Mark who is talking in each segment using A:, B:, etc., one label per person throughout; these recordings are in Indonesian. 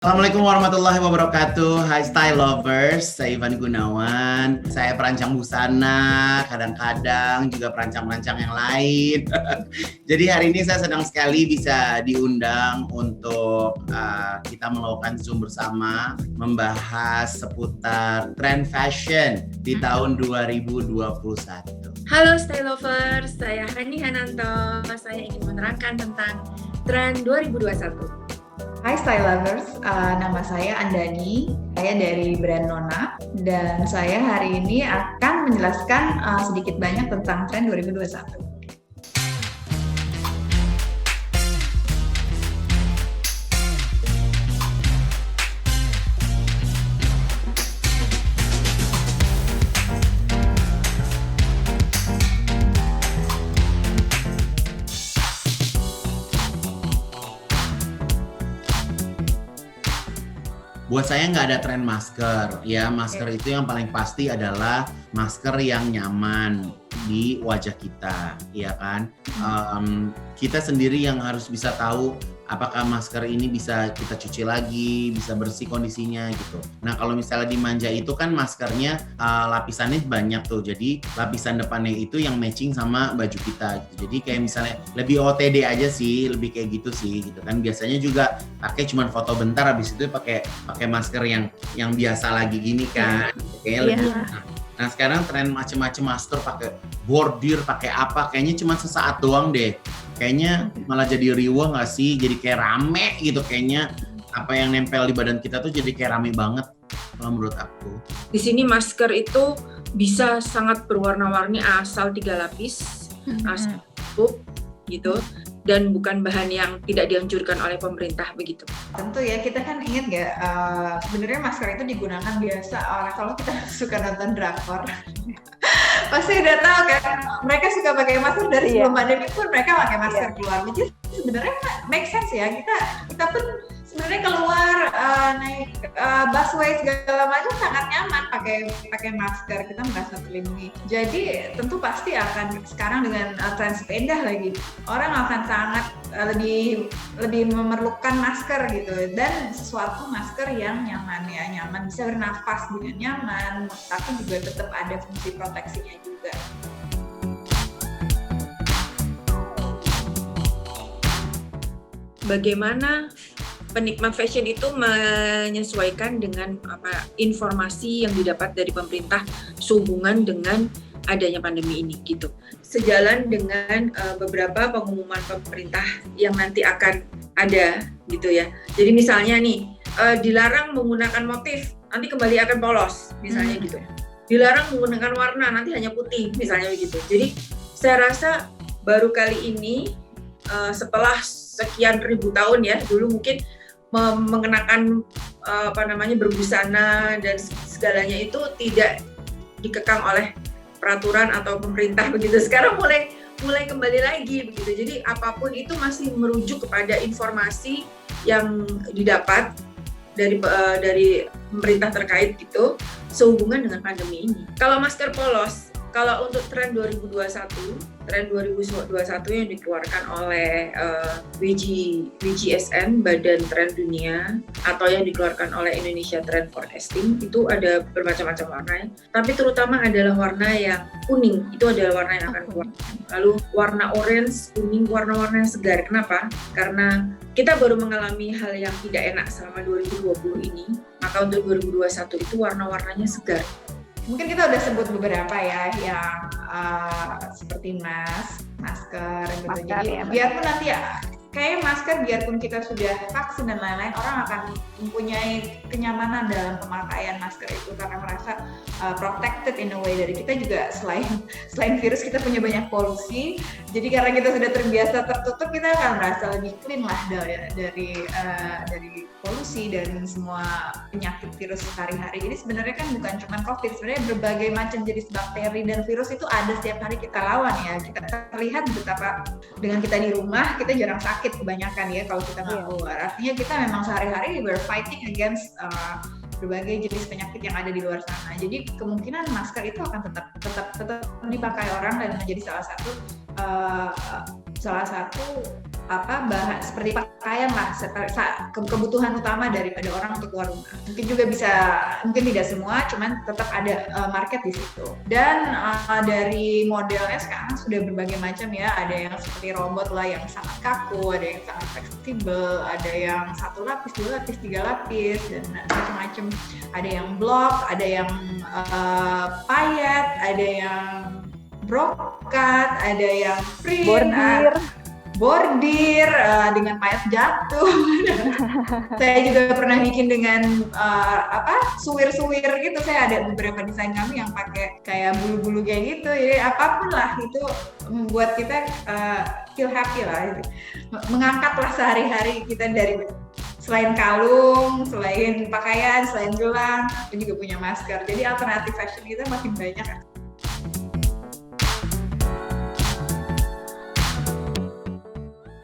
A: Assalamualaikum warahmatullahi wabarakatuh. Hai Style Lovers, saya Ivan Gunawan. Saya perancang busana, kadang-kadang juga perancang-perancang yang lain. Jadi hari ini saya senang sekali bisa diundang untuk kita melakukan Zoom bersama, membahas seputar tren fashion di tahun 2021.
B: Halo Style Lovers, saya Hani Hananto. Saya ingin menerangkan tentang tren 2021.
C: Hai Style Lovers, nama saya Andani, saya dari brand Nona, dan saya hari ini akan menjelaskan sedikit banyak tentang tren 2021.
A: Buat saya nggak ada tren masker, ya masker itu yang paling pasti adalah masker yang nyaman di wajah kita, ya kan? Kita sendiri yang harus bisa tahu apakah masker ini bisa kita cuci lagi, bisa bersih kondisinya gitu. Nah kalau misalnya di Manja itu kan maskernya lapisannya banyak tuh, jadi lapisan depannya itu yang matching sama baju kita gitu. Jadi kayak misalnya lebih OTD aja sih, lebih kayak gitu sih gitu kan. Biasanya juga pakai cuman foto bentar, habis itu pakai masker yang biasa lagi gini kan. Kayaknya lebih. Nah sekarang tren macem-macem masker, pakai bordir, pakai apa, kayaknya cuma sesaat doang deh. Kayaknya malah jadi riweh nggak sih? Jadi kayak rame gitu kayaknya. Apa yang nempel di badan kita tuh jadi kayak rame banget kalau menurut aku.
B: Di sini masker itu bisa sangat berwarna-warni asal 3 lapis, asal cukup gitu. Dan bukan bahan yang tidak dianjurkan oleh pemerintah begitu.
C: Tentu ya, kita kan ingat nggak, sebenarnya masker itu digunakan biasa oleh, kalau kita suka nonton drakor, pasti udah tahu kan, mereka suka pakai masker dari sebelum pandemi pun mereka pakai masker keluar. Jadi sebenarnya make sense ya, kita pun sebenarnya keluar naik busway segala macam sangat nyaman pakai masker, kita merasa terlindungi. Jadi tentu pasti akan sekarang dengan tren sepeda lagi, orang akan sangat lebih memerlukan masker gitu, dan sesuatu masker yang nyaman ya, nyaman bisa bernafas dengan nyaman, tapi juga tetap ada fungsi proteksinya juga.
B: Bagaimana penikmat fashion itu menyesuaikan dengan informasi yang didapat dari pemerintah sehubungan dengan adanya pandemi ini gitu. Sejalan dengan beberapa pengumuman pemerintah yang nanti akan ada gitu ya. Jadi misalnya nih, dilarang menggunakan motif, nanti kembali akan polos misalnya gitu. Dilarang menggunakan warna, nanti hanya putih misalnya begitu. Jadi saya rasa baru kali ini setelah sekian ribu tahun ya, dulu mungkin mengenakan berbusana dan segalanya itu tidak dikekang oleh peraturan atau pemerintah begitu. Sekarang mulai kembali lagi begitu. Jadi apapun itu masih merujuk kepada informasi yang didapat dari pemerintah terkait gitu sehubungan dengan pandemi ini. Kalau masker polos, kalau untuk tren 2021 yang dikeluarkan oleh WGSN, Badan Tren Dunia, atau yang dikeluarkan oleh Indonesia Trend Forecasting, itu ada bermacam-macam warna ya. Tapi terutama adalah warna yang kuning, itu adalah warna yang akan keluar. Lalu warna orange, kuning, warna-warna yang segar. Kenapa? Karena kita baru mengalami hal yang tidak enak selama 2020 ini, maka untuk 2021 itu warna-warnanya segar.
C: Mungkin kita udah sebut beberapa ya yang seperti masker gitu. Jadi ya, biarpun nanti ya kayak masker, biarpun kita sudah vaksin dan lain-lain, orang akan mempunyai kenyamanan dalam pemakaian masker itu karena merasa protected in a way. Dari kita juga selain virus, kita punya banyak polusi. Jadi karena kita sudah terbiasa tertutup, kita akan merasa lebih clean lah dari polusi dan semua penyakit virus sehari-hari. Jadi sebenarnya kan bukan cuma COVID, sebenarnya berbagai macam jenis bakteri dan virus itu ada setiap hari kita lawan ya. Kita terlihat betapa dengan kita di rumah, kita jarang sakit kebanyakan ya kalau kita nggak keluar. Artinya kita memang sehari-hari we're fighting against berbagai jenis penyakit yang ada di luar sana. Jadi kemungkinan masker itu akan tetap dipakai orang dan menjadi salah satu bahan seperti pakaian lah, kebutuhan utama daripada orang untuk keluar rumah. Mungkin juga bisa, mungkin tidak semua, cuman tetap ada market di situ. Dan dari modelnya sekarang sudah berbagai macam ya, ada yang seperti robot lah yang sangat kaku, ada yang sangat fleksibel, ada yang 1 lapis, 2 lapis, 3 lapis, dan macam-macam. Ada yang blok, ada yang payet, ada yang brokat, ada yang print, bordir dengan payet jatuh. Saya juga pernah bikin dengan suwir-suwir gitu. Saya ada beberapa desain kami yang pakai kayak bulu-bulu kayak gitu. Jadi apapun lah itu membuat kita feel happy lah. Mengangkatlah sehari-hari kita dari selain kalung, selain pakaian, selain gelang, kita juga punya masker. Jadi alternatif fashion kita makin banyak.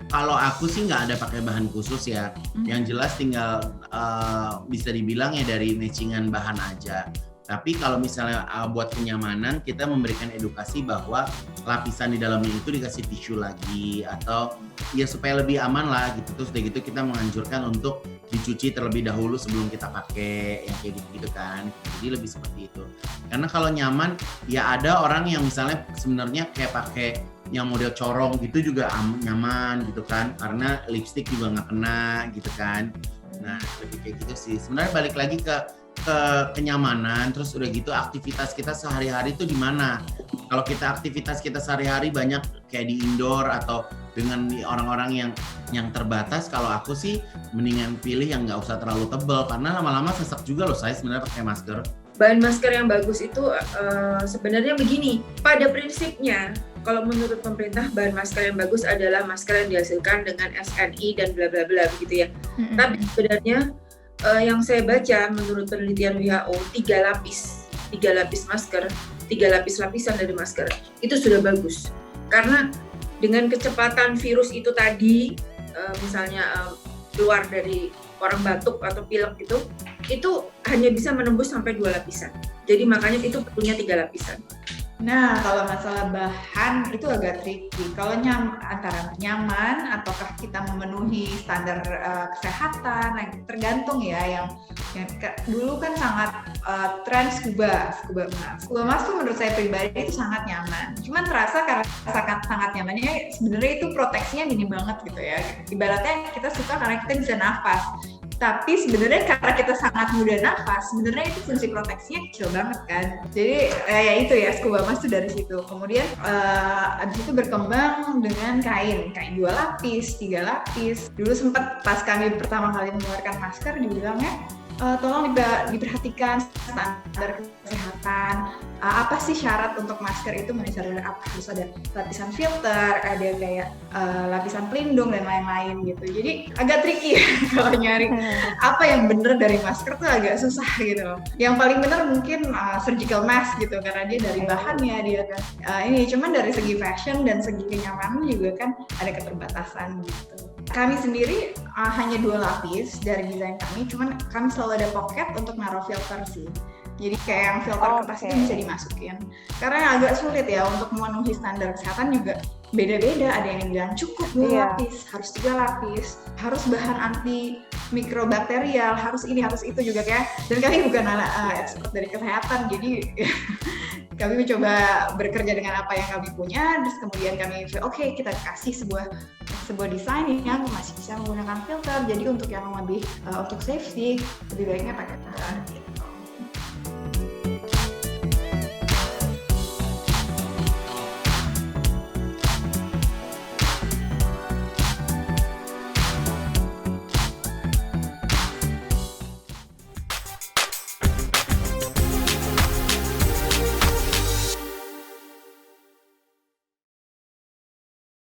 A: Kalau aku sih nggak ada pakai bahan khusus ya. Yang jelas tinggal bisa dibilang ya dari matchingan bahan aja. Tapi kalau misalnya buat kenyamanan, kita memberikan edukasi bahwa lapisan di dalamnya itu dikasih tisu lagi atau ya supaya lebih aman lah gitu. Terus udah gitu kita menganjurkan untuk dicuci terlebih dahulu sebelum kita pakai yang kayak gitu kan. Jadi lebih seperti itu. Karena kalau nyaman ya ada orang yang misalnya sebenarnya kayak pakai yang model corong gitu juga nyaman gitu kan, karena lipstick juga nggak kena gitu kan. Nah lebih kayak gitu sih. Sebenarnya balik lagi ke kenyamanan, terus udah gitu aktivitas kita sehari-hari itu di mana. Kalau kita aktivitas kita sehari-hari banyak kayak di indoor atau dengan orang-orang yang terbatas, kalau aku sih mendingan pilih yang nggak usah terlalu tebal karena lama-lama sesak juga loh saya sebenarnya pakai masker.
B: Bahan masker yang bagus itu sebenarnya begini, pada prinsipnya kalau menurut pemerintah bahan masker yang bagus adalah masker yang dihasilkan dengan SNI dan bla bla bla begitu ya. Tapi sebenarnya yang saya baca menurut penelitian WHO 3 lapis masker, 3 lapis-lapisan dari masker itu sudah bagus. Karena dengan kecepatan virus itu tadi misalnya keluar dari orang batuk atau pilek gitu, itu hanya bisa menembus sampai 2 lapisan. Jadi makanya itu perlunya 3 lapisan.
C: Nah, kalau masalah bahan itu agak tricky. Kalau antara nyaman ataukah kita memenuhi standar kesehatan, tergantung ya. Yang dulu kan sangat tren scuba mask. Scuba mask tuh menurut saya pribadi itu sangat nyaman. Cuman terasa karena sangat nyamannya sebenarnya itu proteksinya minim banget gitu ya. Ibaratnya kita suka karena kita bisa nafas. Tapi sebenarnya karena kita sangat mudah nafas, sebenarnya itu fungsi proteksinya kecil banget kan. Jadi ya itu ya, scuba mask itu dari situ. Kemudian abis itu berkembang dengan kain 2 lapis, 3 lapis. Dulu sempat pas kami pertama kali mengeluarkan masker dibilangnya tolong diperhatikan standar kesehatan. Apa sih syarat untuk masker itu? Misalnya harus ada lapisan filter, ada kayak lapisan pelindung dan lain-lain gitu. Jadi agak tricky kalau nyari apa yang bener dari masker tuh agak susah gitu. Yang paling bener mungkin surgical mask gitu karena dia dari bahannya dia kan ini. Cuman dari segi fashion dan segi kenyamanan juga kan ada keterbatasan gitu. Kami sendiri hanya 2 lapis dari desain kami, cuman kami selalu ada pocket untuk naruh filter sih. Jadi kayak yang filter kertas itu bisa dimasukin. Karena agak sulit ya untuk memenuhi standar kesehatan juga beda-beda. Ada yang bilang cukup 2 lapis, harus 3 lapis, harus bahan anti mikrobakterial, harus ini, harus itu juga kayak. Dan kami bukan expert dari kesehatan, jadi kami mencoba bekerja dengan apa yang kami punya, terus kemudian kami kita kasih sebuah desain yang masih bisa menggunakan filter. Jadi untuk yang lebih untuk safety lebih baiknya pakai filter.